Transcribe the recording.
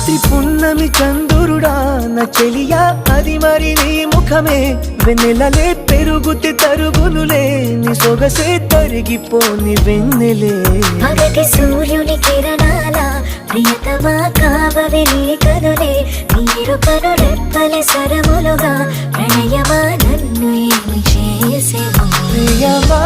రాత్రి పున్నమి చంద్రుడా నా చెలియా అది మరి నీ ముఖమే వెన్నెలలే పెరుగుతే తరుగునులే నీ సొగసే తరిగిపోని వెన్నెలే పగటి సూర్యుని కిరణాల ప్రియతమా కావవి నీ కనులే నీరు కను రెప్పలే సరములుగా ప్రణయమా నన్ను ఏమి చేసేవో ప్రియమా